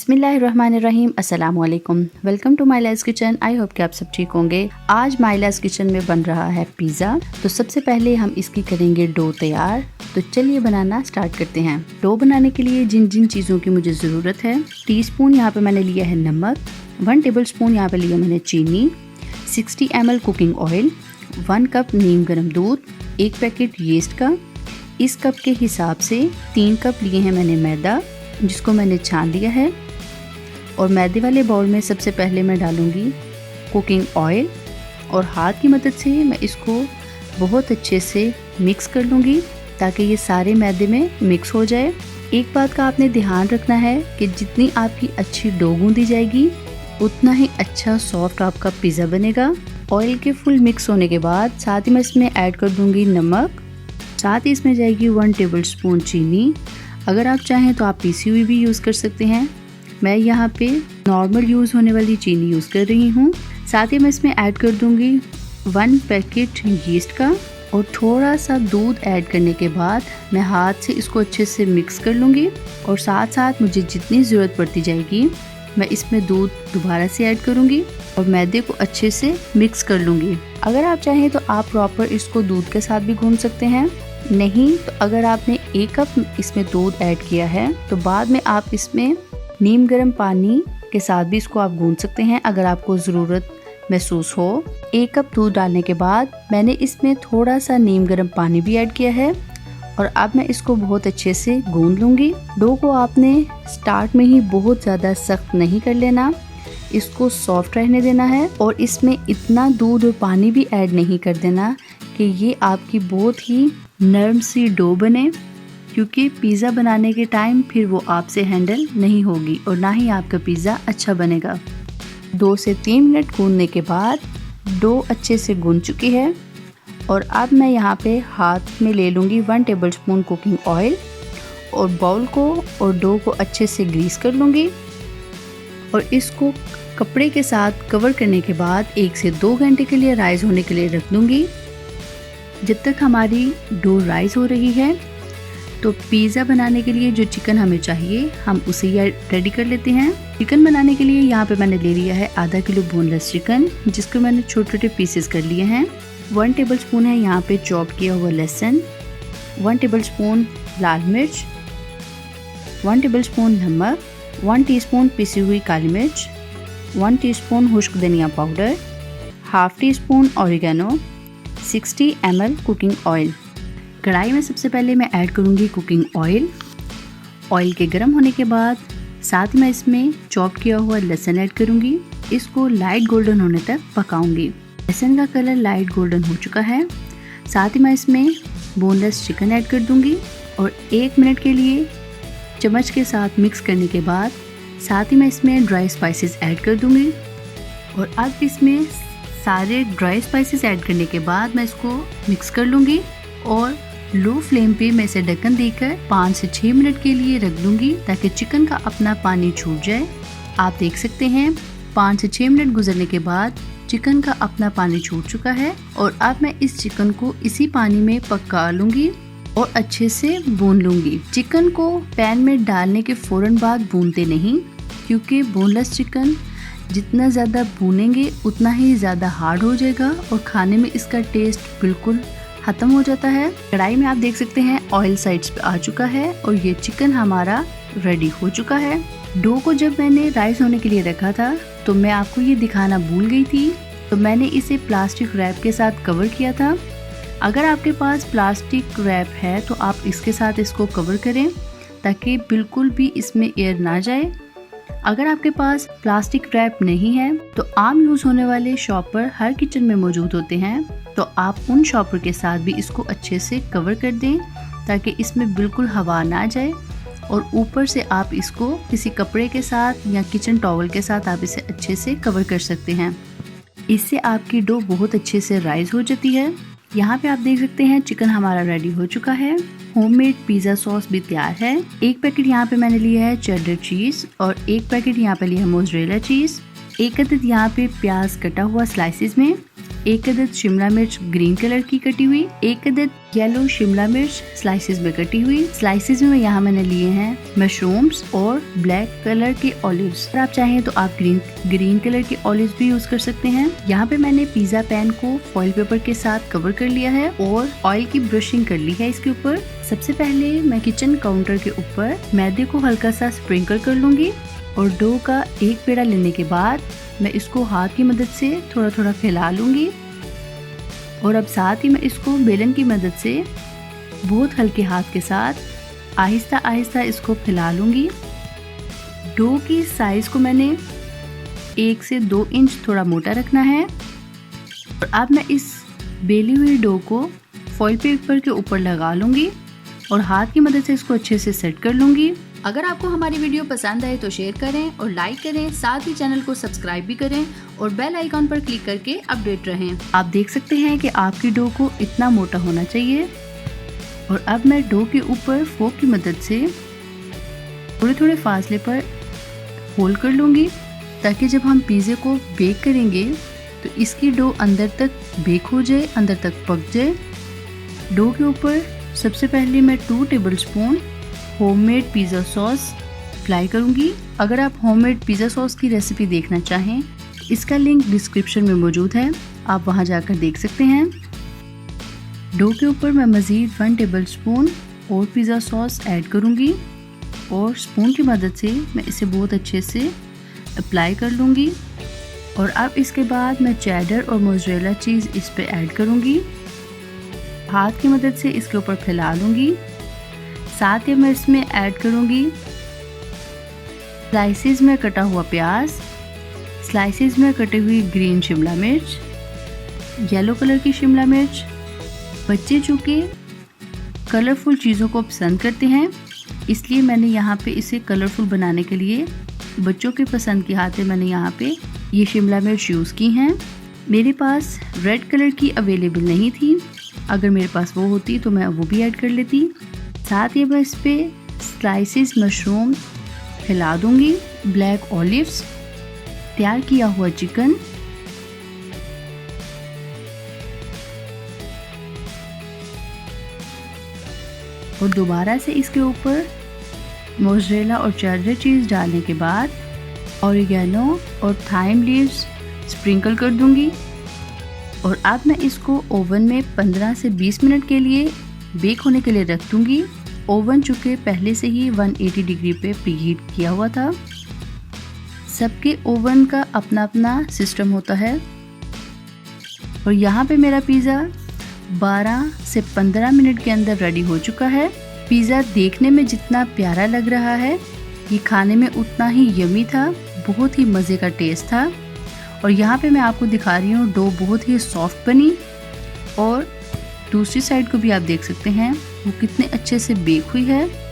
बिस्मिल्लाहिर्रहमानिर्रहीम, अस्सलाम वालेकुम। वेलकम टू माइलाज किचन। आई होप कि आप सब ठीक होंगे। आज माइलाज किचन में बन रहा है पिज़्ज़ा। तो सबसे पहले हम इसकी करेंगे डो तैयार। तो चलिए बनाना स्टार्ट करते हैं। डो बनाने के लिए जिन जिन चीज़ों की मुझे ज़रूरत है, टीस्पून यहाँ पे मैंने लिया है नमक, 1 टेबल स्पून यहाँ पे लिया मैंने चीनी, 60 ml कुकिंग ऑयल, 1 कप नीम गर्म दूध, 1 पैकेट यीस्ट का। इस कप के हिसाब से 3 कप लिए हैं मैंने मैदा, जिसको मैंने छान लिया है। और मैदे वाले बाउल में सबसे पहले मैं डालूंगी कुकिंग ऑयल और हाथ की मदद से मैं इसको बहुत अच्छे से मिक्स कर लूँगी ताकि ये सारे मैदे में मिक्स हो जाए। एक बात का आपने ध्यान रखना है कि जितनी आपकी अच्छी डो गूंदी जाएगी उतना ही अच्छा सॉफ्ट आपका पिज़्ज़ा बनेगा। ऑयल के फुल मिक्स होने के बाद साथ ही मैं इसमें ऐड कर दूँगी नमक, साथ ही इसमें जाएगी 1 टेबल स्पून चीनी। अगर आप चाहें तो आप पीसी हुई भी यूज़ कर सकते हैं। मैं यहाँ पे नॉर्मल यूज़ होने वाली चीनी यूज़ कर रही हूँ। साथ ही मैं इसमें ऐड कर दूँगी 1 पैकेट यीस्ट का और थोड़ा सा दूध ऐड करने के बाद मैं हाथ से इसको अच्छे से मिक्स कर लूँगी। और साथ साथ मुझे जितनी ज़रूरत पड़ती जाएगी मैं इसमें दूध दोबारा से ऐड करूँगी और मैदे को अच्छे से मिक्स कर लूँगी। अगर आप चाहें तो आप प्रॉपर इसको दूध के साथ भी गूंद सकते हैं। नहीं तो अगर आपने 1 कप इसमें दूध ऐड किया है तो बाद में आप इसमें नीम गर्म पानी के साथ भी इसको आप गूंद सकते हैं अगर आपको ज़रूरत महसूस हो। 1 कप दूध डालने के बाद मैंने इसमें थोड़ा सा नीम गर्म पानी भी ऐड किया है और अब मैं इसको बहुत अच्छे से गूंद लूँगी। डो को आपने स्टार्ट में ही बहुत ज़्यादा सख्त नहीं कर लेना, इसको सॉफ्ट रहने देना है और इसमें इतना दूध और पानी भी ऐड नहीं कर देना कि ये आपकी बहुत ही नरम सी डो बने, क्योंकि पिज़्ज़ा बनाने के टाइम फिर वो आपसे हैंडल नहीं होगी और ना ही आपका पिज़्ज़ा अच्छा बनेगा। 2 से 3 मिनट गूंदने के बाद डो अच्छे से गूंद चुकी है और अब मैं यहाँ पे हाथ में ले लूँगी 1 टेबल स्पून कुकिंग ऑयल और बाउल को और डो को अच्छे से ग्रीस कर लूँगी और इसको कपड़े के साथ कवर करने के बाद 1 से 2 घंटे के लिए राइज़ होने के लिए रख दूँगी। जब तक हमारी डो राइज़ हो रही है तो पिज़्ज़ा बनाने के लिए जो चिकन हमें चाहिए हम उसे रेडी कर लेते हैं। चिकन बनाने के लिए यहाँ पे मैंने ले लिया है आधा किलो बोनलेस चिकन, जिसको मैंने छोटे छोटे पीसेस कर लिए हैं। 1 टेबल स्पून है यहाँ पे चॉप किया हुआ लहसुन, 1 टेबल स्पून लाल मिर्च, 1 टेबल स्पून नमक, 1 टीस्पून पिसी हुई काली मिर्च, 1 टीस्पून खुश्क धनिया powder, half tea spoon oregano, 60 ml cooking oil. कढ़ाई में सबसे पहले मैं ऐड करूँगी कुकिंग ऑयल। ऑयल के गर्म होने के बाद साथ में इसमें चॉप किया हुआ लहसुन ऐड करूँगी। इसको लाइट गोल्डन होने तक पकाऊंगी। लहसुन का कलर लाइट गोल्डन हो चुका है। साथ ही मैं इसमें बोनलेस चिकन ऐड कर दूँगी और 1 मिनट के लिए चम्मच के साथ मिक्स करने के बाद साथ ही मैं इसमें ड्राई स्पाइसेस ऐड कर दूँगी। और अब इसमें सारे ड्राई स्पाइसेस ऐड करने के बाद मैं इसको मिक्स कर लूँगी और लो फ्लेम पे मैं इसे ढक्कन देकर 5 से 6 मिनट के लिए रख दूँगी ताकि चिकन का अपना पानी छूट जाए। आप देख सकते हैं 5 से 6 मिनट गुजरने के बाद चिकन का अपना पानी छूट चुका है और अब मैं इस चिकन को इसी पानी में पका लूँगी और अच्छे से भून लूँगी। चिकन को पैन में डालने के फ़ौरन बाद भूनते नहीं, क्योंकि बोनलेस चिकन जितना ज़्यादा भूनेंगे उतना ही ज़्यादा हार्ड हो जाएगा और खाने में इसका टेस्ट बिल्कुल ख़त्म हो जाता है। कढ़ाई में आप देख सकते हैं ऑयल साइड्स पे आ चुका है और ये चिकन हमारा रेडी हो चुका है। डो को जब मैंने राइस होने के लिए रखा था तो मैं आपको ये दिखाना भूल गई थी, तो मैंने इसे प्लास्टिक रैप के साथ कवर किया था। अगर आपके पास प्लास्टिक रैप है तो आप इसके साथ इसको कवर करें ताकि बिल्कुल भी इसमें एयर ना जाए। अगर आपके पास प्लास्टिक रैप नहीं है तो आम यूज़ होने वाले शॉपर हर किचन में मौजूद होते हैं, तो आप उन शॉपर के साथ भी इसको अच्छे से कवर कर दें ताकि इसमें बिल्कुल हवा ना जाए। और ऊपर से आप इसको किसी कपड़े के साथ या किचन टॉवल के साथ आप इसे अच्छे से कवर कर सकते हैं। इससे आपकी डो बहुत अच्छे से राइज हो जाती है। यहाँ पे आप देख सकते हैं चिकन हमारा रेडी हो चुका है। होममेड पिज़्ज़ा सॉस भी तैयार है। 1 पैकेट यहाँ पे मैंने लिया है चेडर चीज़ और 1 पैकेट यहाँ पे लिया है मोज़रेला चीज़। 1 अदद यहाँ पे प्याज कटा हुआ स्लाइसिस में, 1 अदद शिमला मिर्च ग्रीन कलर की कटी हुई, 1 अदद येलो शिमला मिर्च स्लाइसेस में कटी हुई। स्लाइसेस में यहाँ मैंने लिए हैं मशरूम्स और ब्लैक कलर के ऑलिव्स। अगर आप चाहें तो आप ग्रीन कलर के ऑलिव्स भी यूज कर सकते हैं। यहाँ पे मैंने पिज्जा पैन को फॉइल पेपर के साथ कवर कर लिया है और ऑयल की ब्रशिंग कर ली है इसके ऊपर। सबसे पहले मैं किचन काउंटर के ऊपर मैदे को हल्का सा स्प्रिंकल कर लूंगी और डो का एक पेड़ा लेने के बाद मैं इसको हाथ की मदद से थोड़ा थोड़ा फैला लूंगी और अब साथ ही मैं इसको बेलन की मदद से बहुत हल्के हाथ के साथ आहिस्ता आहिस्ता इसको फैला लूंगी। डो की साइज को मैंने 1 से 2 इंच थोड़ा मोटा रखना है और अब मैं इस बेली हुई डो को फॉइल पेपर के ऊपर लगा लूंगी और हाथ की मदद से इसको अच्छे से सेट कर लूंगी। अगर आपको हमारी वीडियो पसंद आए तो शेयर करें और लाइक करें, साथ ही चैनल को सब्सक्राइब भी करें और बेल आइकॉन पर क्लिक करके अपडेट रहें। आप देख सकते हैं कि आपकी डो को इतना मोटा होना चाहिए और अब मैं डो के ऊपर फोक की मदद से थोड़े थोड़े फासले पर होल कर लूँगी ताकि जब हम पिज़्ज़े को बेक करेंगे तो इसकी डो अंदर तक बेक हो जाए, अंदर तक पक जाए। डो के ऊपर सबसे पहले मैं 2 tablespoon homemade pizza sauce apply करूंगी। अगर आप होममेड पिज़्ज़ा सॉस की रेसिपी देखना चाहें, इसका लिंक डिस्क्रिप्शन में मौजूद है, आप वहां जाकर देख सकते हैं। डो के ऊपर मैं मज़ीद 1 टेबलस्पून और पिज़्ज़ा सॉस ऐड करूंगी और स्पून की मदद से मैं इसे बहुत अच्छे से अप्लाई कर लूँगी और अब इसके बाद मैं चेडर और मोज़रेला चीज़ इस पे ऐड करूँगी। हाथ की मदद से इसके ऊपर फैला लूँगी। साथ ही मैं इसमें ऐड करूँगी स्लाइसेस में कटा हुआ प्याज, स्लाइसेस में कटी हुई ग्रीन शिमला मिर्च, येलो कलर की शिमला मिर्च। बच्चे चूँकि कलरफुल चीज़ों को पसंद करते हैं, इसलिए मैंने यहाँ पे इसे कलरफुल बनाने के लिए बच्चों के पसंद की खातिर मैंने यहाँ पे ये शिमला मिर्च यूज़ की हैं। मेरे पास रेड कलर की अवेलेबल नहीं थी, अगर मेरे पास वो होती तो मैं वो भी ऐड कर लेती। साथ ही मैं इस पे स्लाइसेस मशरूम फैला दूंगी, ब्लैक ऑलिव्स, तैयार किया हुआ चिकन और दोबारा से इसके ऊपर मोज़रेला और चेडर चीज़ डालने के बाद ऑरिगेनो और थाइम लीव्स स्प्रिंकल कर दूंगी और अब मैं इसको ओवन में 15 से 20 मिनट के लिए बेक होने के लिए रख दूंगी। ओवन चूँकि पहले से ही 180 डिग्री पे प्रीहीट किया हुआ था। सबके ओवन का अपना अपना सिस्टम होता है और यहाँ पे मेरा पिज़्ज़ा 12 से 15 मिनट के अंदर रेडी हो चुका है। पिज़्ज़ा देखने में जितना प्यारा लग रहा है, ये खाने में उतना ही यमी था, बहुत ही मज़े का टेस्ट था। और यहाँ पे मैं आपको दिखा रही हूँ डो बहुत ही सॉफ्ट बनी और दूसरी साइड को भी आप देख सकते हैं वो कितने अच्छे से बेक हुई है।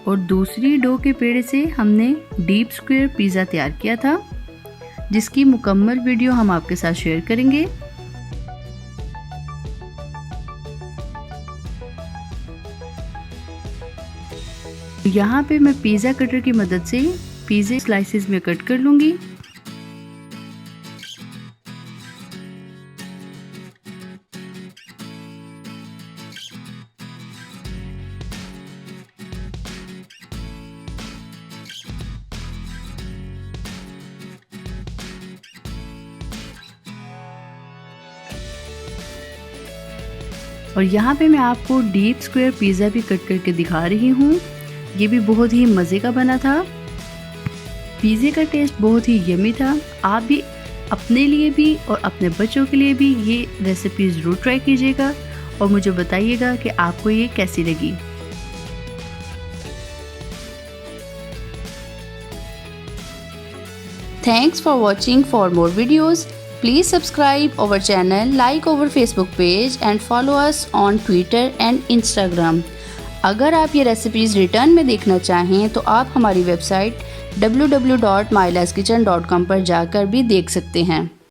और दूसरी डो के पेड़े से हमने डीप स्क्वायर पिज़्ज़ा तैयार किया था, जिसकी मुकम्मल वीडियो हम आपके साथ शेयर करेंगे। यहाँ पे मैं पिज़्ज़ा कटर की मदद से पिज़्ज़ा स्लाइसेस में कट कर लूँगी। और यहाँ पे मैं आपको डीप स्क्वायर पिज़्ज़ा भी कट करके दिखा रही हूँ। ये भी बहुत ही मज़े का बना था। पिज़्ज़े का टेस्ट बहुत ही यमी था। आप भी अपने लिए भी और अपने बच्चों के लिए भी ये रेसिपी ज़रूर ट्राई कीजिएगा और मुझे बताइएगा कि आपको ये कैसी लगी। Thanks for watching. For more videos, please subscribe our channel, like our Facebook page and follow us on Twitter and Instagram. अगर आप ये रेसिपीज़ रिटर्न में देखना चाहें तो आप हमारी वेबसाइट www.myleskitchen.com पर जाकर भी देख सकते हैं।